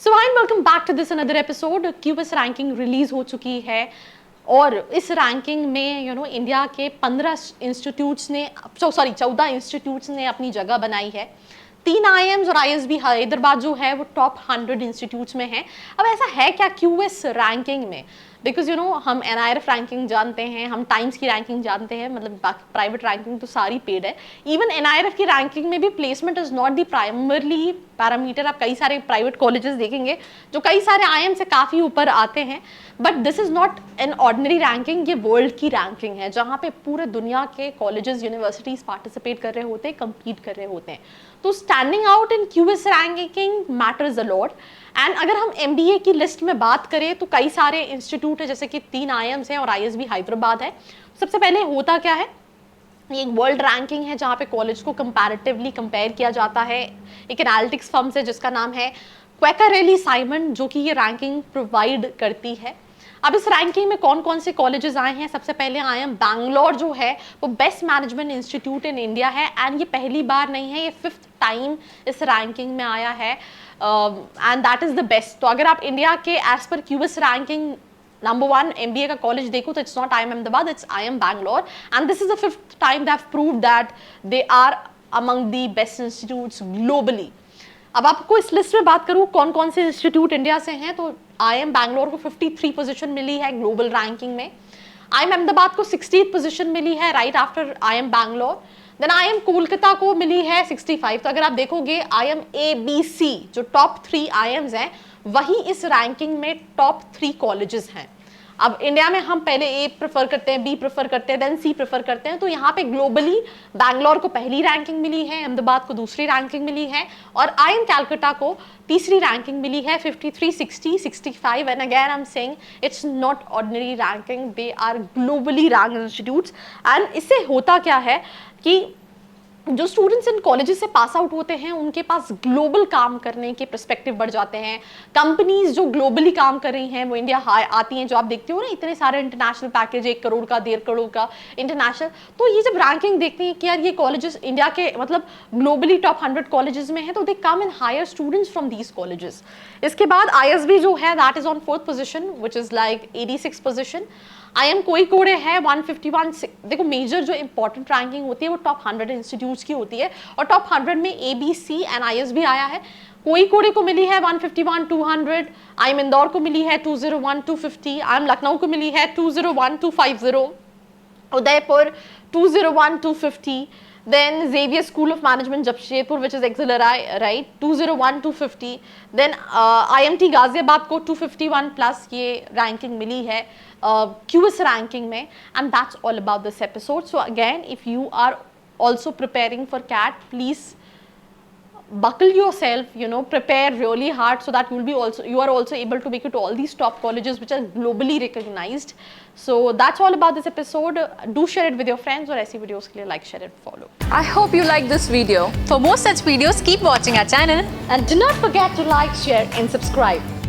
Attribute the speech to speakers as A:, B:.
A: So hi welcome back to this another episode. QS ranking release हो चुकी है और इस रैंकिंग में इंडिया के 14 इंस्टीट्यूट्स ने अपनी जगह बनाई है। 3 आईएम्स और आईएसबी हैदराबाद जो है वो टॉप 100 इंस्टीट्यूट्स में है। अब ऐसा है क्या क्यूएस रैंकिंग में? बिकॉज हम एनआईआरएफ रैंकिंग जानते हैं, हम टाइम्स की रैंकिंग जानते हैं, मतलब प्राइवेट रैंकिंग तो सारी पेड है। इवन एनआईआरएफ की रैंकिंग में भी placement is not the primarily parameter. आप कई सारे प्राइवेट कॉलेजेस देखेंगे जो कई सारे आईएम से काफ़ी ऊपर आते हैं, but this is not an ordinary ranking. ये वर्ल्ड की रैंकिंग है जहाँ पे पूरे दुनिया के कॉलेजेस यूनिवर्सिटीज़ पार्टिसिपेट कर रहे होते हैं, कम्पीट कर रहे होते हैं। तो standing out in QS ranking matters a lot. And अगर हम एमबीए की लिस्ट में बात करें तो कई सारे इंस्टीट्यूट है, जैसे कि 3 आईएम्स हैं और आईएसबी हैदराबाद है। सबसे पहले होता क्या है, ये एक वर्ल्ड रैंकिंग है जहाँ पे कॉलेज को कंपैरेटिवली कंपेयर किया जाता है। एक एनालिटिक्स फर्म से जिसका नाम है क्वेकर साइमन, जो कि ये रैंकिंग प्रोवाइड करती है। अब इस रैंकिंग में कौन कौन से कॉलेजेस आए हैं? सबसे पहले आईएम बैंगलोर जो है वो best management institute in India है, एंड ये पहली बार नहीं है, ये 5th टाइम इस रैंकिंग में आया है, and that is the best. तो अगर आप इंडिया के एज पर क्यूएस रैंकिंग नंबर 1 एमबीए का कॉलेज देखो तो it's not IIM Ahmedabad, it's IIM Bangalore, and this is the 5th time they have proved that they are among the best institutes globally. अब आपको इस लिस्ट में बात करूँ कौन कौन से इंस्टीट्यूट इंडिया से हैं, तो आईएम बैंगलोर को 53 पोजीशन मिली है ग्लोबल रैंकिंग में। आईएम अहमदाबाद को 60th पोजीशन मिली है right after IIM Bangalore. Then IIM Kolkata को मिली है 65। तो अगर आप देखोगे आईएम एबीसी जो टॉप 3 आईएम्स हैं वही इस रैंकिंग में टॉप 3 कॉलेजेस हैं। अब इंडिया में हम पहले ए प्रेफर करते हैं, बी प्रेफर करते हैं, देन सी प्रेफर करते हैं। तो यहाँ पे ग्लोबली बैंगलोर को पहली रैंकिंग मिली है, अहमदाबाद को दूसरी रैंकिंग मिली है, और आईएम कैलकाटा को तीसरी रैंकिंग मिली है 53, 60, 65। And again I am saying it's not ordinary ranking, they are globally ranked institutes. And इससे होता क्या है कि जो स्टूडेंट्स इन कॉलेजेस से पास आउट होते हैं उनके पास ग्लोबल काम करने के पर्सपेक्टिव बढ़ जाते हैं। कंपनीज जो ग्लोबली काम कर रही हैं वो इंडिया आती हैं, जो आप देखते हो ना इतने सारे इंटरनेशनल पैकेज, 1 करोड़ का, 1.5 करोड़ का इंटरनेशनल। तो ये जब रैंकिंग देखते हैं कि यार ये कॉलेजेस इंडिया के मतलब ग्लोबली टॉप 100 कॉलेजेस में है, तो they come in hire students from these colleges. इसके बाद आईएसबी जो है that is on 4th position which is like 86 position. IIM Kozhikode है 151। देखो मेजर जो इंपॉर्टेंट रैंकिंग होती है वो टॉप 100 इंस्टीट्यूट्स की होती है, और टॉप 100 में एबीसी एंड आईएसबी आया है। कोईकोडे को मिली है 151, 200। आईएम इंदौर को मिली है 201, 250। आईएम लखनऊ को मिली है 201, 250। Udaipur 201, 250। Then Xavier School of Management Jamshedpur, which is XLRI, right, 201, 250. Then IMT Ghaziabad को 251 plus ये ranking मिली है QS ranking में, and that's all about this episode. So again, if you are also preparing for CAT, please buckle yourself, prepare really hard so that you are also able to make it to all these top colleges which are globally recognized. So that's all about this episode. Do share it with your friends, और ऐसी videos के लिए like, share and follow.
B: I hope you like this video. For more such videos, keep watching our channel.
A: And do not forget to like, share and subscribe.